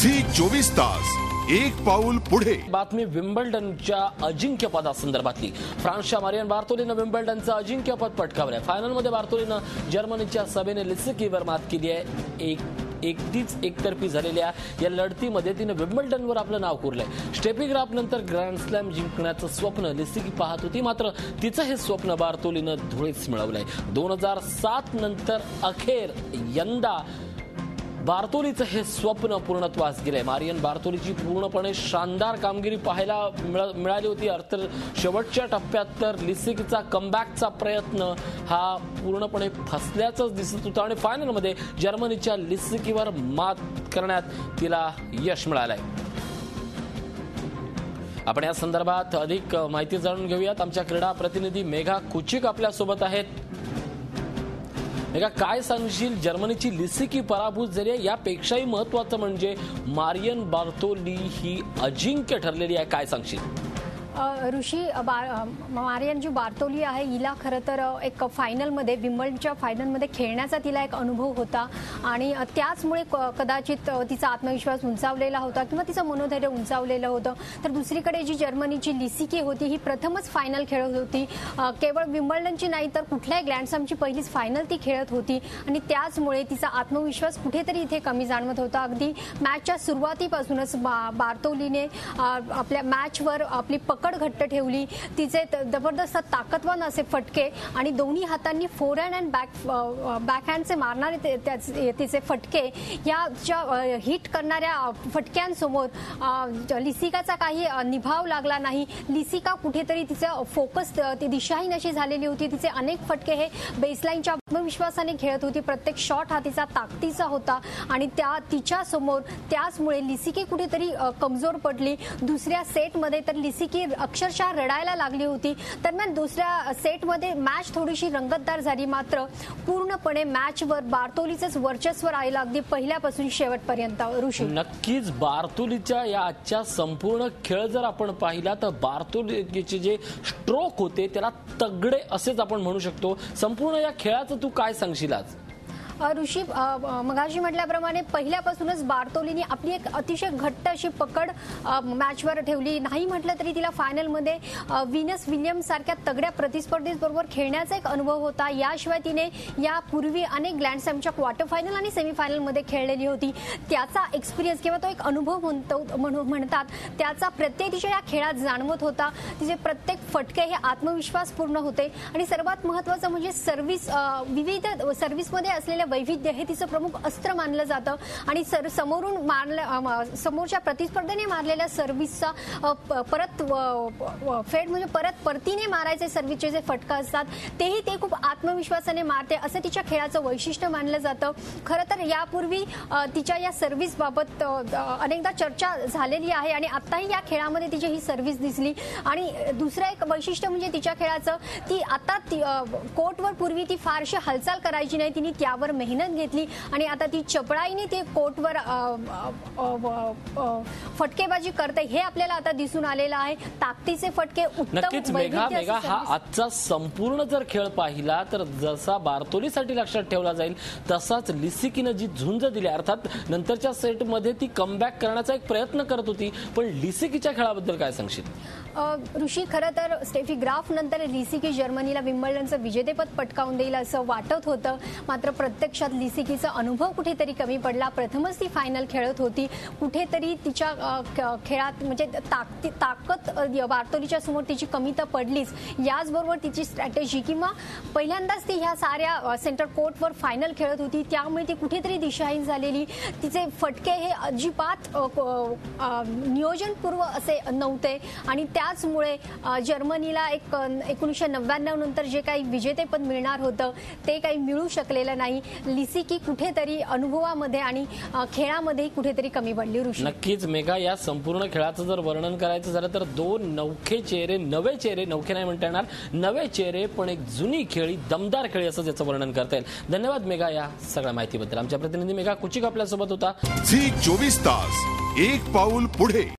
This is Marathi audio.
झी 24 तास एक पाऊल पुढे। बातमी विम्बल्डनच्या अजिंक्यपदासंदर्भातली। फ्रान्सच्या मारियन बार्तोलीनं विम्बल्डनचं अजिंक्यपद पटकावलंय। फायनलमध्ये बार्तोलीनं जर्मनीच्या सबेने लिस्कीवर मात केली आहे। एकतर्फी झालेल्या या लढतीमध्ये तिने विम्बल्डनवर आपलं नाव कोरलंय। स्टेफी ग्राफ नंतर ग्रँड स्लॅम जिंकण्याचं स्वप्न लिस्की पाहत होती, मात्र तिचं हे स्वप्न बार्तोलीनं धुळीस मिळवलंय। 2007 नंतर अखेर यंदा बार्तोलीचं हे स्वप्न पूर्णत्वास गेलंय। मारियन बार्तोलीची पूर्णपणे शानदार कामगिरी पाहायला मिळाली होती। तर शेवटच्या टप्प्यात तर लिस्कीचा कमबॅकचा प्रयत्न हा पूर्णपणे फसल्याचंच दिसत होतं आणि फायनलमध्ये जर्मनीच्या लिस्कीवर मात करण्यात तिला यश मिळालंय। आपण या संदर्भात अधिक माहिती जाणून घेऊयात। आमच्या क्रीडा प्रतिनिधी मेघा कुचिक आपल्या सोबत आहेत। मेघा, काय सांगशील? जर्मनीची लिस्की पराभूत झाली आहे, यापेक्षाही महत्त्वाचं म्हणजे मारियन बार्तोली ही अजिंक्य ठरलेली आहे, काय सांगशील? ऋषी, मारियन जी बार्तोली आहे हिला खरं तर एक फायनलमध्ये विम्बल्डनच्या फायनलमध्ये खेळण्याचा तिला एक अनुभव होता आणि त्याचमुळे कदाचित तिचा आत्मविश्वास उंचावलेला होता किंवा तिचं मनोधैर्य उंचावलेलं होतं। तर दुसरीकडे जी जर्मनीची लिस्की होती ही प्रथमच फायनल खेळत होती। केवळ विम्बल्डनची नाही तर कुठल्याही ग्रँड स्लॅमची पहिलीच फायनल ती खेळत होती आणि त्याचमुळे तिचा आत्मविश्वास कुठेतरी इथे कमी जाणवत होता। अगदी मॅचच्या सुरुवातीपासूनच बार्तोलीने आपल्या मॅचवर आपली पकड घट्ट ठेवली। तिचे जबरदस्त ताकदवान असे फटके आणि दोन्ही हातांनी फोरहँड अँड बॅकहँडचे मारणारे तिचे फटके, या हिट करणाऱ्या फटक्यांसमोर लिस्कीचा काही निभाव लागला नाही। लिस्की कुठेतरी तिचं फोकस ती दिशाहीन अशी झालेली होती। तिचे अनेक फटके हे बेसलाईनच्या आत्मविश्वासाने खेळत होती। प्रत्येक शॉट हा तिचा ताकदीचा होता आणि तिच्या समोर त्याचमुळे लिस्की कुठेतरी कमजोर पडली। दुसऱ्या सेटमध्ये तर लिस्की अक्षरशः रडायला लागली होती। दरम्यान दुसऱ्या सेटमध्ये मॅच थोडीशी रंगतदार झाली, मात्र पूर्णपणे मॅचवर बार्तोलीचंच वर्चस्व राहिलं अगदी पहिल्यापासून शेवटपर्यंत। ऋषी, नक्कीच बार्तोलीच्या या आजच्या संपूर्ण खेळ जर आपण पाहिला तर बार्तोलीचे जे स्ट्रोक होते त्याला तगडे असेच आपण म्हणू शकतो। संपूर्ण या खेळाचं तू काय सांगशील आज? ऋषी, मगाशी म्हटल्याप्रमाणे पहिल्यापासूनच बार्तोलीने आपली एक अतिशय घट्ट अशी पकड मॅचवर ठेवली। नाही म्हटलं तरी तिला फायनलमध्ये व्हीनस विलियम्स सारख्या तगड्या प्रतिस्पर्धीबरोबर खेळण्याचा एक अनुभव होता। याशिवाय तिने यापूर्वी अनेक ग्रँड स्लॅमच्या क्वार्टर फायनल आणि सेमीफायनलमध्ये खेळलेली होती। त्याचा एक्सपिरियन्स किंवा तो एक अनुभव म्हणतात त्याचा प्रत्येक तिच्या या खेळात जाणवत होता। तिचे प्रत्येक फटके हे आत्मविश्वासपूर्ण होते आणि सर्वात महत्त्वाचं म्हणजे विविध सर्व्हिसमध्ये असलेल्या वैविध्य हे तिचं प्रमुख अस्त्र मानलं जातं आणि समोरून समोरच्या प्रतिस्पर्धेने मारलेल्या सर्व्हिसचा परत फेड म्हणजे परतीने मारायचे सर्व्हिसचे जे फटका असतात तेही ते खूप आत्मविश्वासाने मारते, असं तिच्या खेळाचं वैशिष्ट्य मानलं जातं। खरं तर यापूर्वी तिच्या या सर्व्हिस बाबत अनेकदा चर्चा झालेली आहे आणि आताही या खेळामध्ये तिची ही सर्व्हिस दिसली। आणि दुसरं एक वैशिष्ट्य म्हणजे तिच्या खेळाचं, ती आता कोर्टवर पूर्वी ती फारशी हालचाल करायची नाही, तिने त्यावर मेहनत घेतली आणि आता ती चपळाईने ते कोर्टवर फटकेबाजी करते हे आपल्याला आता दिसून आलेलं आहे। ताकदीचे फटके नक्कीच मेघा, हा आजचा संपूर्ण जर खेळ पाहिला तर जसा बार्तोलीसाठी लक्षात ठेवला जाईल तसाच लिस्कीनं जी झुंज दिली, अर्थात नंतरच्या सेटमध्ये ती कमबॅक करण्याचा एक प्रयत्न करत होती, पण लिस्कीच्या खेळाबद्दल काय सांगशील? ऋषी, खरं तर स्टेफी ग्राफ नंतर लिस्की जर्मनीला विम्बल्डनचं विजेतेपद पटकावून देईल असं वाटत होतं, मात्र प्रत्यक्षात लिस्कीचा अनुभव कुठेतरी कमी पडला। प्रथमच ती फायनल खेळत होती, कुठेतरी तिच्या खेळात म्हणजे ताकद बार्तोलीच्या समोर तिची कमी तर पडलीच, याचबरोबर तिची स्ट्रॅटेजी किंवा पहिल्यांदाच ती ह्या साऱ्या सेंटर कोर्टवर फायनल खेळत होती त्यामुळे ती कुठेतरी दिशाहीन झालेली। तिचे फटके हे अजिबात नियोजनपूर्व असे नव्हते आणि त्याचमुळे जर्मनीला 1999 नंतर जे काही विजेतेपद मिळणार होतं ते काही मिळू शकलेलं नाही। लिस्की कुठेतरी अनुभवामध्ये आणि खेळामध्ये कुठेतरी कमी पडली। ऋषी, नक्कीच मेघा, या संपूर्ण खेळाचं जर वर्णन करायचं झालं तर दोन नवे चेहरे नौखे नाही म्हणता येणार, नवे चेहरे पण एक जुनी खेळी, दमदार खेळी असं याचं वर्णन करता येईल। धन्यवाद मेघा या सगळ्या माहितीबद्दल। आमच्या प्रतिनिधी मेघा कुचिक आपल्यासोबत होता। झी 24 तास एक पाऊल पुढे।